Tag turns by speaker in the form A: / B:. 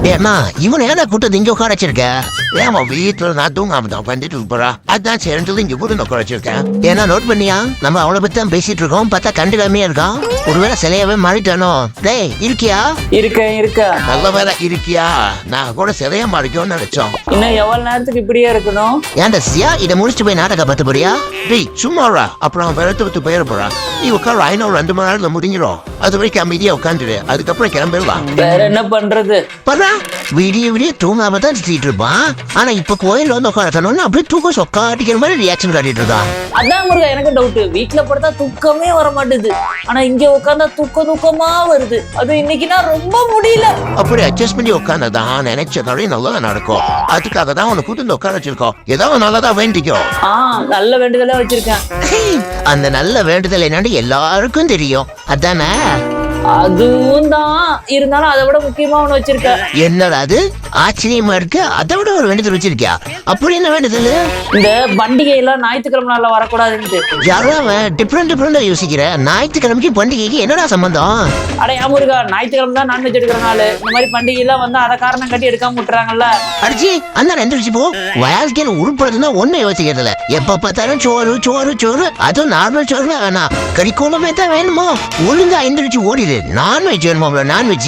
A: ஏமா இவனை ஏன்னா கூட்டது இங்க உட்கார வச்சிருக்க? ஏமா வீட்டுல நான் தூங்காம தான் வந்துட்டு போறா, அதான் சேர்ந்து இங்க கூட உட்கார வச்சிருக்கேன். ஏன்னா நோட் பண்ணியா, நம்ம அவளை பத்தி தான் பேசிட்டு இருக்கோம், பார்த்தா கண்டுக்காமே இருக்கான். ஒருவேளை சிலையாவே மாறிட்டானோ? டேய் இருக்கியா?
B: இருக்க
A: நல்ல வேலை இருக்கியா? நான் கூட சிலையா மாறிக்கோன்னு நினைச்சோம்.
B: இன்னும் எவ்வளவு நேரத்துக்கு இப்படியே இருக்கணும்?
A: ஏன்டா சியா, இதை முடிச்சுட்டு போய் நாடகம் பார்த்து போறியா? டேய் சும்மாடா, அப்புறம் வெறுத்து விட்டு போயிட போறா. நீ உட்கார ஐநூறு 2 மணி நேரத்துல முடிஞ்சிடும். அது வரைக்கும் அமைதியா உட்காந்துடு, அதுக்கப்புறம் கிளம்பிடலாம்.
B: வேற என்ன பண்றது?
A: பரா விடிய தூங்காம தான் சுத்திட்டு இருப்பான். ஆனா இப்ப கோயில்ல வந்து உட்காரத்தனோன்னு அப்படியே தூக்கம் சொக்காட்டிக்கிற மாதிரி ரியாக்ஷன் காட்டிட்டு இருக்கான்.
B: அதான் முருகா எனக்கு டவுட். வீட்டுல படுத்தா தூக்கமே வர மாட்டேது, ஆனா இங்க உட்காந்தா தூக்கமா வருது. அது இன்னைக்கு நான் ரொம்ப முடியல.
A: அப்படி அட்ஜஸ்ட் பண்ணி உட்கார்ந்ததான் நினைச்சதாலே நல்லதா நடக்கும். அதுக்காக தான் உன்னை கூட்டு உட்கார வச்சிருக்கோம். ஏதாவது நல்லதா வேண்டிக்கோ.
B: நல்ல வேண்டுதலா வச்சிருக்கேன்.
A: அந்த நல்ல வேண்டுதல் என்னன்னு எல்லாருக்கும் தெரியும், அதானே?
B: அதுவும் தான், இருந்தாலும் அதை விட முக்கியமா ஒண்ணு வச்சிருக்கேன்.
A: என்னடா அது ஆச்சரியமா இருக்கு? அதை விட ஒரு வேண்டுதல் வச்சிருக்கியா? அப்படி என்ன வேண்டுதல்?
B: இந்த பண்டிகை எல்லாம் ஞாயிற்றுக்கிழமை நாள்ல வரக்கூடாதுன்னு.
A: யாரும் டிஃப்ரெண்டா யோசிக்கிற. ஞாயிற்றுக்கிழமைக்கு பண்டிகைக்கு என்னடா சம்பந்தம்?
B: அடையா முருகா, ஞாயிற்றுக்கிழமை தான் நான்வெஜ் எடுக்கிற நாள். இந்த மாதிரி பண்டிகை எல்லாம் வந்து அதை காரணம் கட்டி எடுக்காம விட்டுறாங்கல்ல.
A: அடிச்சு அந்த எந்திரிச்சு போ. வாழ்க்கையில் உருப்படுறதுன்னா ஒண்ணு யோசிக்கிறதுல. எப்ப பார்த்தாலும் சோறு சோறு சோறு, அதுவும் நார்மல் சோறு வேணாம், கறிக்கோளமே தான் வேணுமோ? ஒழுங்கா எந்திரிச்சு ஓடிடு. நான்வெஜ் வேணுமா? நான்வெஜ்